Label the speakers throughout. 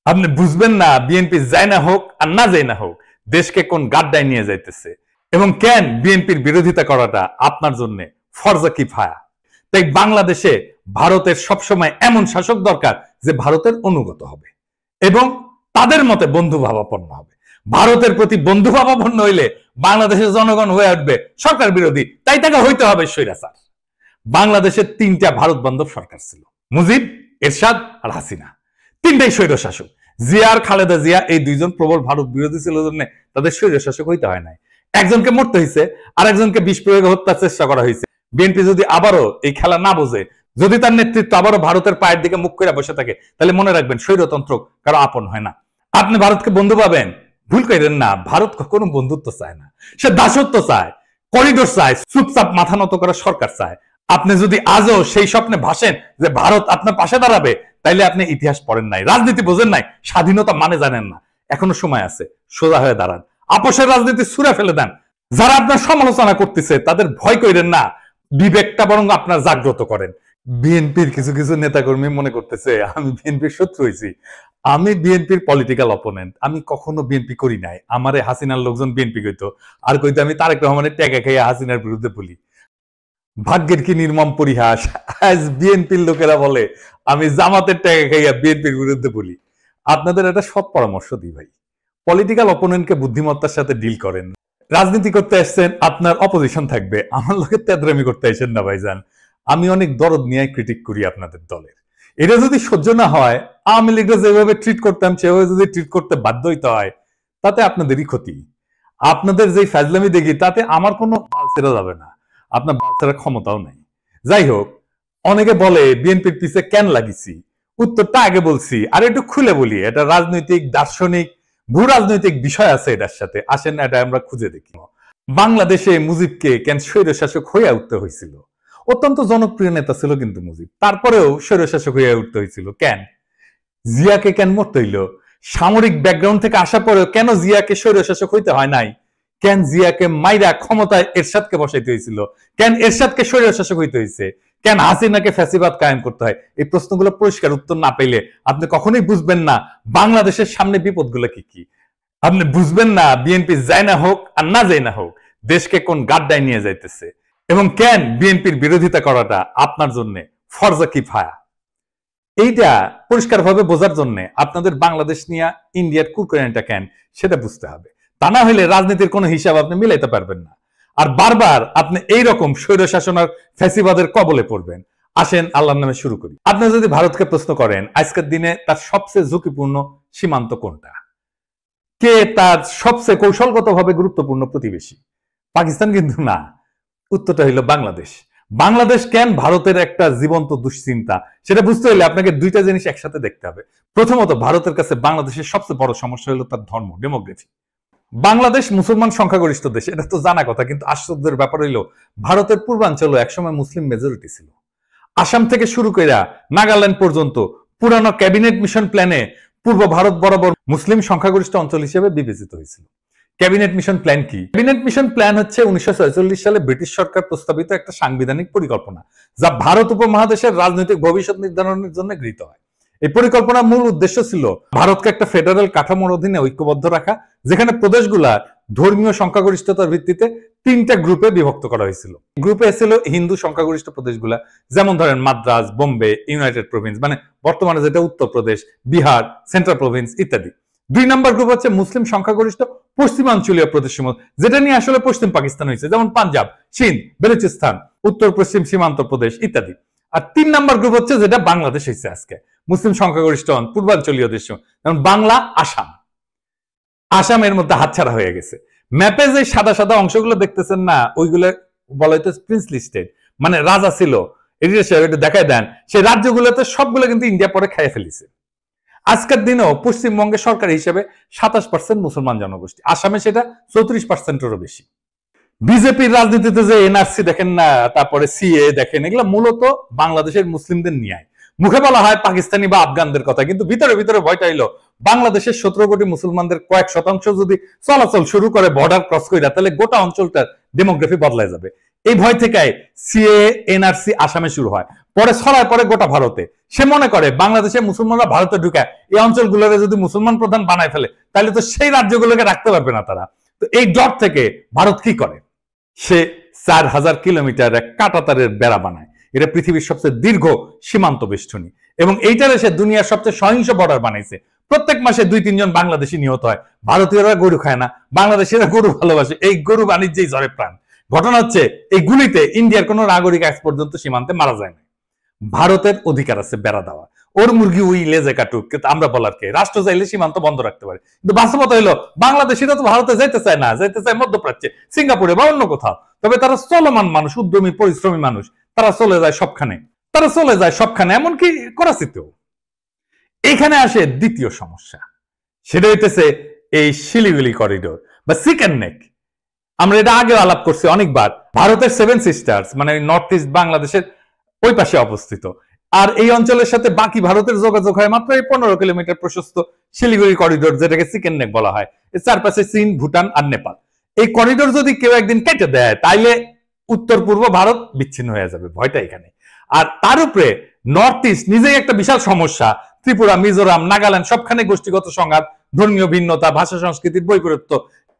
Speaker 1: আপনি বুঝবেন না বিএনপি যায় না হোক আর না যায় না হোক দেশকে কোন গাড্ডায় নিয়ে যাইতেছে এবং কেন বিএনপির বিরোধিতা করাটা আপনার জন্য ফরজা কিফায়া। তাই বাংলাদেশে ভারতের সবসময় এমন শাসক দরকার যে ভারতের অনুগত হবে এবং তাদের মতে বন্ধু ভাবাপন্ন হবে। ভারতের প্রতি বন্ধু ভাবাপন্ন হইলে বাংলাদেশের জনগণ হয়ে উঠবে সরকার বিরোধী, তাই তাকে হইতে হবে স্বৈরাচার। বাংলাদেশের তিনটা ভারত বান্ধব সরকার ছিল, মুজিব, এরশাদ আর হাসিনা। তিনটাই স্বৈর শাসক। জিয়া আর খালেদা জিয়া এই দুইজন প্রবল ভারত বিরোধী ছিল জন্য তাদের স্বৈর শাসক হইতে হয় নাই। একজনকে মরতে হয়েছে আর একজনকে বিষ প্রয়োগে হত্যার চেষ্টা করা হয়েছে। বিএনপি যদি আবারও এই খেলা না বোঝে, যদি তার নেতৃত্ব আবারও ভারতের পায়ের দিকে মুখ করে বসে থাকে, তাহলে মনে রাখবেন স্বৈরতন্ত্র কারো আপন হয় না। আপনি ভারতকে বন্ধু পাবেন, ভুল করেন না। ভারত কখনো বন্ধুত্ব চায় না, সে দাসত্ব চায়, করিডোর চায়, চুপচাপ মাথা নত করা সরকার চায়। আপনি যদি আজও সেই স্বপ্নে ভাসেন যে ভারত আপনার পাশে দাঁড়াবে, তাইলে আপনি ইতিহাস পড়েন নাই, রাজনীতি বোঝেন নাই, স্বাধীনতা মানে জানেন না। এখনো সময় আছে, সোজা হয়ে দাঁড়ান, আপোষের রাজনীতি ছুঁড়ে ফেলে দেন। যারা আপনার সমালোচনা করতেছে তাদের ভয় করেন না, বিবেকটা বরং আপনার জাগ্রত করেন। বিএনপির কিছু কিছু নেতাকর্মী মনে করতেছে আমি বিএনপির শত্রু হয়েছি। আমি বিএনপির পলিটিক্যাল অপোনেন্ট। আমি কখনো বিএনপি করি নাই। আমারে হাসিনার লোকজন বিএনপি কইতো, আর কইতো আমি তারেক রহমানের ট্যাগা খাইয়া হাসিনার বিরুদ্ধে বলি। ভাগ্যের কি নির্মম পরিহাস, আজ বিএনপির লোকেরা বলে আমি জামাতের ট্যাগা খাইয়া বিএনপির বিরুদ্ধে বলি। আপনাদের একটা সৎ পরামর্শ দিই ভাই, পলিটিক্যাল অপোনেন্টকে বুদ্ধিমত্তার সাথে ডিল করেন। রাজনীতি করতে আসছেন, আপনার অপোজিশন থাকবে, আমার লোকের তেদরামি করতে আসেন না ভাইজান। আমি অনেক দরদ নিয়ে ক্রিটিক করি আপনাদের দলের। এটা যদি সহ্য না হয়, আওয়ামী লীগরা যেভাবে ট্রিট করতাম সেভাবে যদি ট্রিট করতে বাধ্য হইতে হয়, তাতে আপনাদেরই ক্ষতি। আপনাদের যে ফাজলামি দেখি তাতে আমার কোনো ছেড়ে যাবে না, আপনার বাচ্চারা ক্ষমতাও নাই। যাই হোক, অনেকে বলে বিএনপির পিছে কেন লাগিছি, উত্তরটা আগে বলছি, আর একটু খুলে বলি। এটা রাজনৈতিক, দার্শনিক, ভূ রাজনৈতিক বিষয় আছে এটার সাথে। আসেন না এটা আমরা খুঁজে দেখি। বাংলাদেশে মুজিবকে কেন স্বৈরশাসক হইয়া উঠতে হয়েছিল? অত্যন্ত জনপ্রিয় নেতা ছিল কিন্তু মুজিব, তারপরেও স্বৈরশাসক হইয়া উঠতে হয়েছিল কেন? জিয়াকে কেন মরতে হইল? সামরিক ব্যাকগ্রাউন্ড থেকে আসা পরেও কেন জিয়াকে স্বৈরশাসক হইতে হয় নাই? কেন জিয়াকে মাইরা ক্ষমতায় এরশাদকে বসাইতে হয়েছিল? কেন এরশাদকে স্বৈরশাসক হইতে হয়েছে? কেন হাসিনাকে ফ্যাসিবাদ কায়েম করতে হয়? এই প্রশ্নগুলো পরিষ্কার উত্তর না পেলে আপনি কখনোই বুঝবেন না বাংলাদেশের সামনে বিপদগুলো কি কি। আপনি বুঝবেন না বিএনপি যায় না হোক আর না যায় না হোক দেশকে কোন গাড্ডায় নিয়ে যাইতেছে এবং কেন বিএনপির বিরোধিতা করাটা আপনার জন্য ফরজা কিফায়া। এইটা পরিষ্কারভাবে বোঝার জন্য আপনাদের বাংলাদেশ নিয়ে ইন্ডিয়ার কুরকুরানিটা কেন সেটা বুঝতে হবে। তা না হলে রাজনীতির কোনো হিসাব আপনি মিলাইতে পারবেন না, আর বারবার আপনি এইরকম স্বৈরশাসন আর ফ্যাসিবাদের কবলে পড়বেন। আসেন আল্লাহর নামে শুরু করি। আপনি যদি ভারতকে প্রশ্ন করেন আজকের দিনে তার সবচেয়ে ঝুঁকিপূর্ণ সীমান্ত কোনটা, কে তার সবচেয়ে কৌশলগতভাবে গুরুত্বপূর্ণ প্রতিবেশী, পাকিস্তান কিন্তু না। উত্তরটা হইল বাংলাদেশ। বাংলাদেশ কেন ভারতের একটা জীবন্ত দুশ্চিন্তা, সেটা বুঝতে হলে আপনাকে দুইটা জিনিস একসাথে দেখতে হবে। প্রথমত, ভারতের কাছে বাংলাদেশের সবচেয়ে বড় সমস্যা হলো তার ধর্ম, ডেমোগ্রাফি। বাংলাদেশ মুসলমান সংখ্যাগরিষ্ঠ দেশ, এটা তো জানা কথা, কিন্তু আশ্চর্যের ব্যাপার হইল ভারতের পূর্বাঞ্চলে একসময় মুসলিম মেজরিটি ছিল। আসাম থেকে শুরু করে নাগাল্যান্ড পর্যন্ত পুরানো ক্যাবিনেট মিশন প্ল্যানে পূর্ব ভারত বরাবর মুসলিম সংখ্যাগরিষ্ঠ অঞ্চল হিসেবে বিবেচিত হয়েছিল। ক্যাবিনেট মিশন প্ল্যান কি? ক্যাবিনেট মিশন প্ল্যান হচ্ছে 1946 সালে ব্রিটিশ সরকার প্রস্তাবিত একটা সাংবিধানিক পরিকল্পনা, যা ভারত উপমহাদেশের রাজনৈতিক ভবিষ্যৎ নির্ধারণের জন্য গৃহীত হয়। এই পরিকল্পনার মূল উদ্দেশ্য ছিল ভারতকে একটা ফেডারেল কাঠামোর অধীনে ঐক্যবদ্ধ রাখা, যেখানে প্রদেশগুলা ধর্মীয় সংখ্যাগরিষ্ঠতার ভিত্তিতে তিনটা গ্রুপে বিভক্ত করা হয়েছিল। গ্রুপে ছিল হিন্দু সংখ্যাগরিষ্ঠ প্রদেশগুলা, যেমন ধরেন মাদ্রাজ, বোম্বে, ইউনাইটেড প্রভিন্স, মানে বর্তমানে যেটা উত্তরপ্রদেশ, বিহার, সেন্ট্রাল প্রভিন্স ইত্যাদি। 2 নম্বর গ্রুপ হচ্ছে মুসলিম সংখ্যাগরিষ্ঠ পশ্চিমাঞ্চলীয় প্রদেশসমূহ, যেটা নিয়ে আসলে পশ্চিম পাকিস্তান হয়েছে, যেমন পাঞ্জাব, সিন্ধ, বেলুচিস্তান, উত্তর পশ্চিম সীমান্ত প্রদেশ ইত্যাদি। আর 3 নম্বর গ্রুপ হচ্ছে যেটা বাংলাদেশ হয়েছে আজকে, মুসলিম সংখ্যাগরিষ্ঠ পূর্বাঞ্চলীয় দেশ, যেমন বাংলা, আসাম। আসামের মধ্যে হাতছাড়া হয়ে গেছে। ম্যাপে যে সাদা সাদা অংশগুলো দেখতেছেন না, ওইগুলো বলা হইতো প্রিন্সলি স্টেট, মানে রাজা ছিল। এটা দেখায় দেন, সেই রাজ্যগুলোতে সবগুলো কিন্তু ইন্ডিয়া পরে খেয়ে ফেলিছে। আজকের দিনেও পশ্চিমবঙ্গের সরকার হিসেবে 27% মুসলমান জনগোষ্ঠী, আসামে সেটা 34%-এরও বেশি। বিজেপির রাজনীতিতে যে এনআরসি দেখেন না, তারপরে সিএ দেখেন, এগুলো মূলত বাংলাদেশের মুসলিমদের নিয়ে। মুখে বলা হয় পাকিস্তানি বা আফগানদের কথা, কিন্তু ভিতরে ভিতরে ভয়টা হইলো বাংলাদেশের 17 কোটি মুসলমানদের কয়েক শতাংশ যদি চলাচল শুরু করে বর্ডার ক্রস করে, তাহলে গোটা অঞ্চলটার ডেমোগ্রাফি বদলায় যাবে। এই ভয় থেকে সিএ এনআরসি আসামে শুরু হয়, পরে ছড়ায় পরে গোটা ভারতে। সে মনে করে বাংলাদেশে মুসলমানরা ভারতে ঢুকায় এই অঞ্চলগুলোকে যদি মুসলমান প্রধান বানায় ফেলে তাহলে তো সেই রাজ্যগুলোকে রাখতে পারবে না তারা। তো এই ডর থেকে ভারত কি করে, সে 4000 কিলোমিটার এক কাঁটাতারের বেড়া বানায়। এটা পৃথিবীর সবচেয়ে দীর্ঘ সীমান্ত বেষ্টনী এবং এইটারে সে দুনিয়ার সবচেয়ে সহিংস বর্ডার বানাইছে। প্রত্যেক মাসে 2-3 জন বাংলাদেশি নিহত হয়। ভারতীয়রা গরু খায় না, বাংলাদেশিরা গরু ভালোবাসে, এই গরু বাণিজ্যেই ঝরে প্রাণ। ঘটনা হচ্ছে এই গুলিতে ইন্ডিয়ার কোন নাগরিক আজ পর্যন্ত সীমান্তে মারা যায় না। ভারতের অধিকার আছে বেড়া দেওয়া, ওর মুরগি ওই লেজে কাটুক, কিন্তু আমরা বলার কে? রাষ্ট্র চাইলে সীমান্ত বন্ধ রাখতে পারে, কিন্তু বাস্তবতা হলো বাংলাদেশিরা তো ভারতে যাইতে চায় না, যাইতে চায় মধ্যপ্রাচ্যে, সিঙ্গাপুরে বা অন্য কোথাও। তবে তারা চলমান মানুষ, উদ্যমী পরিশ্রমী মানুষ, তারা চলে যায় সবখানে, এমনকি করাচিতেও। এইখানে আসে দ্বিতীয় সমস্যা, সেটা হইতেছে এই শিলিগুড়ি করিডোর বা চিকেন নেক। আমরা এটা আগেও আলাপ করছি অনেকবার। ভারতের 7 সিস্টার্স মানে নর্থ ইস্ট বাংলাদেশের ওই পাশে অবস্থিত, আর এই অঞ্চলের সাথে বাকি ভারতের যোগাযোগ হয় মাত্র 15 কিলোমিটার প্রশস্ত শিলিগুড়ি করিডোর, যেটাকে চিকেন নেক বলা হয়। এর চারপাশে চীন, ভুটান আর নেপাল। এই করিডোর যদি কেউ একদিন কেটে দেয় তাইলে উত্তর পূর্ব ভারত বিচ্ছিন্ন হয়ে যাবে, ভয়টা এখানে। আর তার উপরে নর্থ ইস্ট নিজেই একটা বিশাল সমস্যা। ত্রিপুরা, মিজোরাম, নাগাল্যান্ড সবখানে গোষ্ঠীগত সংঘাত, ধর্মীয় ভিন্নতা, ভাষা সংস্কৃতির বৈপরীত্য।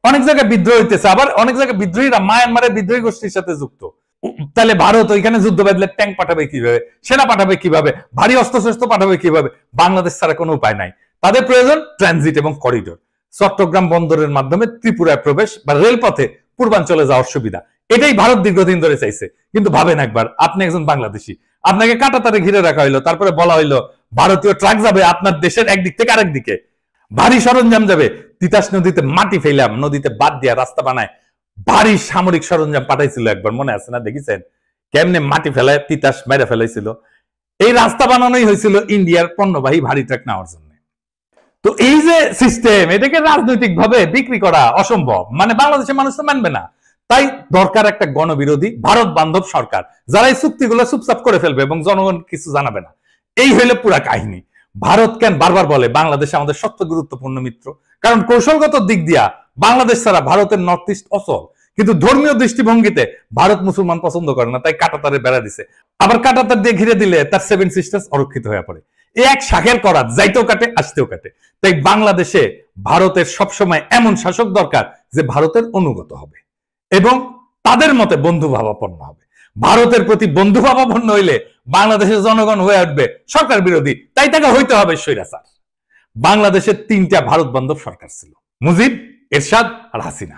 Speaker 1: অনেক জায়গায় বিদ্রোহ হইতেছে, আবার অনেক জায়গায় বিদ্রোহীরা মায়ানমারের বিদ্রোহী গোষ্ঠীর সাথে যুক্ত। তাহলে ভারত ওইখানে যুদ্ধ বাঁধলে ট্যাঙ্ক পাঠাবে কিভাবে, সেনা পাঠাবে কিভাবে, ভারী অস্ত্রশস্ত্র পাঠাবে কিভাবে? বাংলাদেশ ছাড়া কোনো উপায় নাই। তাদের প্রয়োজন ট্রানজিট এবং করিডোর। চট্টগ্রাম বন্দরের মাধ্যমে ত্রিপুরায় প্রবেশ বা রেলপথে পূর্বাঞ্চলে যাওয়ার সুবিধা, এটাই ভারত দীর্ঘদিন ধরে চাইছে। কিন্তু ভাবেন একবার, আপনি একজন বাংলাদেশি, আপনাকে কাঁটাতারে ঘিরে রাখা হইলো, তারপরে বলা হইলো ভারতীয় ট্রাক যাবে আপনার দেশের একদিক থেকে আরেক দিকে, ভারী সরঞ্জাম যাবে। তিতাস নদীতে মাটি ফেলাম, নদীতে বাদ দিয়া রাস্তা বানায় ভারী সামরিক সরঞ্জাম পাঠাইছিল একবার, মনে আছে না? দেখেছেন কেমনে মাটি ফেলায় তিতাস মেরে ফেলাইছিল? এই রাস্তা বানানোই হয়েছিল ইন্ডিয়ার পণ্যবাহী ভারী ট্রাক নেওয়ার জন্য। তো এই যে সিস্টেম, এটাকে রাজনৈতিক ভাবে বিক্রি করা অসম্ভব, মানে বাংলাদেশের মানুষ তো মানবে না। তাই দরকার একটা গণবিরোধী ভারত বান্ধব সরকার, যারা এই চুক্তিগুলো চুপচাপ করে ফেলবে এবং জনগণ কিছু জানাবে না। এই হইলে পুরা কাহিনী। ভারত কেন বারবার বলে বাংলাদেশ আমাদের সবচেয়ে গুরুত্বপূর্ণ মিত্র? কারণ কৌশলগত দিক দিয়া বাংলাদেশ ছাড়া ভারতের নর্থ ইস্ট অচল, কিন্তু ধর্মীয় দৃষ্টিভঙ্গিতে ভারত মুসলমান পছন্দ করে না, তাই কাঁটাতারে বেড়া দিছে। আবার কাঁটাতার দিয়ে ঘিরে দিলে তার 7 সিস্টার্স অরক্ষিত হয়ে পড়ে। এই এক শাখের করাত, যাইতেও কাটে আসতেও কাটে। তাই বাংলাদেশে ভারতের সবসময় এমন শাসক দরকার যে ভারতের অনুগত হবে এবং তাদের মতে বন্ধুভাবাপন্ন হবে। ভারতের প্রতি বন্ধুভাবাপন্ন হইলে বাংলাদেশের জনগণ হয়ে উঠবে সরকার বিরোধী, তাই তাকে হইতে হবে স্বৈরাচার। বাংলাদেশের 3টা ভারত বান্ধব সরকার ছিল, মুজিব, এরশাদ আর হাসিনা।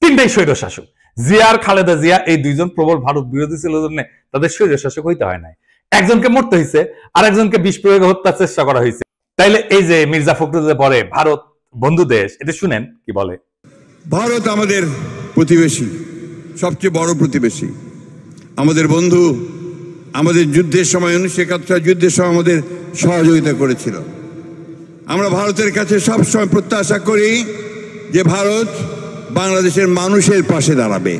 Speaker 1: 3টাই স্বৈর শাসক। জিয়া আর খালেদা জিয়া এই 2 জন প্রবল ভারত বিরোধী ছিল জন্য তাদের স্বৈর শাসক হইতে হয় নাই। একজনকে মরতে হয়েছে, আর একজনকে বিষ প্রয়োগে হত্যার চেষ্টা করা হয়েছে। তাইলে এই যে মির্জা ফখরুল যে বলে ভারত বন্ধু দেশ, এটা শুনেন কি বলে।
Speaker 2: ভারত আমাদের প্রতিবেশী, সবচেয়ে বড় প্রতিবেশী, আমাদের বন্ধু। আমাদের যুদ্ধের সময় 1971 যুদ্ধের সময় আমাদের সহযোগিতা করেছিল। আমরা ভারতের কাছে সবসময় প্রত্যাশা করি যে ভারত বাংলাদেশের মানুষের পাশে দাঁড়াবে।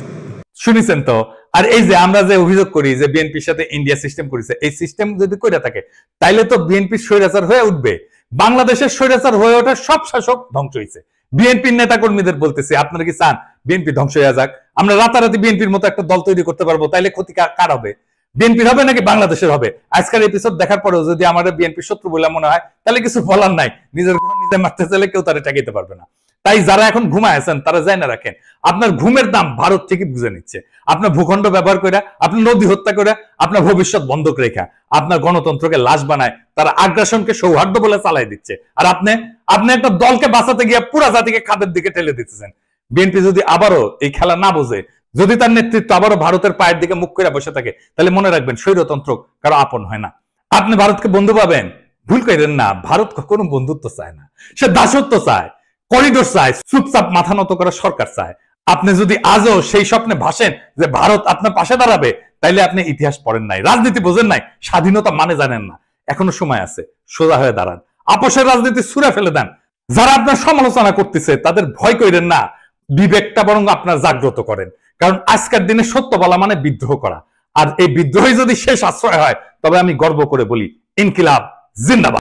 Speaker 1: শুনেছেন তো? আর এই যে আমরা যে অভিযোগ করি যে বিএনপির সাথে ইন্ডিয়া সিস্টেম করেছে, এই সিস্টেম যদি কইরা থাকে তাইলে তো বিএনপি স্বৈরাচার হয়ে উঠবে। বাংলাদেশের স্বৈরাচার হয়ে ওঠা সব শাসক ধ্বংস হয়েছে। বিএনপির নেতা কর্মীদের বলতেছি, আপনারা কি চান বিএনপি ধ্বংস হয়ে যাক? আমরা রাতারাতি বিএনপির মতো একটা দল তৈরি করতে পারবো, তাইলে ক্ষতি কার হবে? বিএনপির হবে নাকি বাংলাদেশের হবে? আজকের এপিসোড দেখার পরেও যদি আমাদের বিএনপির শত্রু বলে মনে হয় তাহলে কিছু বলার নাই। নিজের ঘুম নিজে মারতে চাইলে কেউ তারা ঠেকাইতে পারবে না। তাই যারা এখন ঘুমায় আছেন তারা জানা রাখেন, আপনার ঘুমের দাম ভারত ঠিকই বুঝে নিচ্ছে। আপনার ভূখণ্ড ব্যবহার করে, আপনার নদী হত্যা করে, আপনার ভবিষ্যৎ বন্ধক রেখা, আপনার গণতন্ত্রকে লাশ বানায়, তারা আগ্রাসনকে সৌহার্দ্য বলে চালাই দিচ্ছে। আর আপনি একটা দলকে বাঁচাতে গিয়ে পুরা জাতিকে খাদের দিকে ঠেলে দিতেছেন। বিএনপি যদি আবারও এই খেলা না বোঝে, যদি তার নেতৃত্ব আবারও ভারতের পায়ের দিকে মুখ করে বসে থাকে, তাহলে মনে রাখবেন স্বৈরতন্ত্র কারো আপন হয় না। আপনি ভারতকে বন্ধু পাবেন, ভুল করেন না। ভারত কখনো বন্ধুত্ব চায় না, সে দাসত্ব চায়, করিডোর চায়, চুপচাপ মাথা নত করা সরকার চায়। আপনি যদি আজও সেই স্বপ্নে ভাসেন যে ভারত আপনার পাশে দাঁড়াবে, তাইলে আপনি ইতিহাস পড়েন নাই, রাজনীতি বোঝেন নাই, স্বাধীনতা মানে জানেন না। এখনো সময় আছে, সোজা হয়ে দাঁড়ান, আপোষের রাজনীতি ছুঁড়ে ফেলে দেন। যারা আপনার সমালোচনা করতেছে তাদের ভয় করেন না, বিবেকটা বরং আপনার জাগ্রত করেন। কারণ আজকের দিনে সত্য বলা মানে বিদ্রোহ করা, আর এই বিদ্রোহী যদি শেষ আশ্রয় হয় তবে আমি গর্ব করে বলি ইনকিলাব জিন্দাবাদ।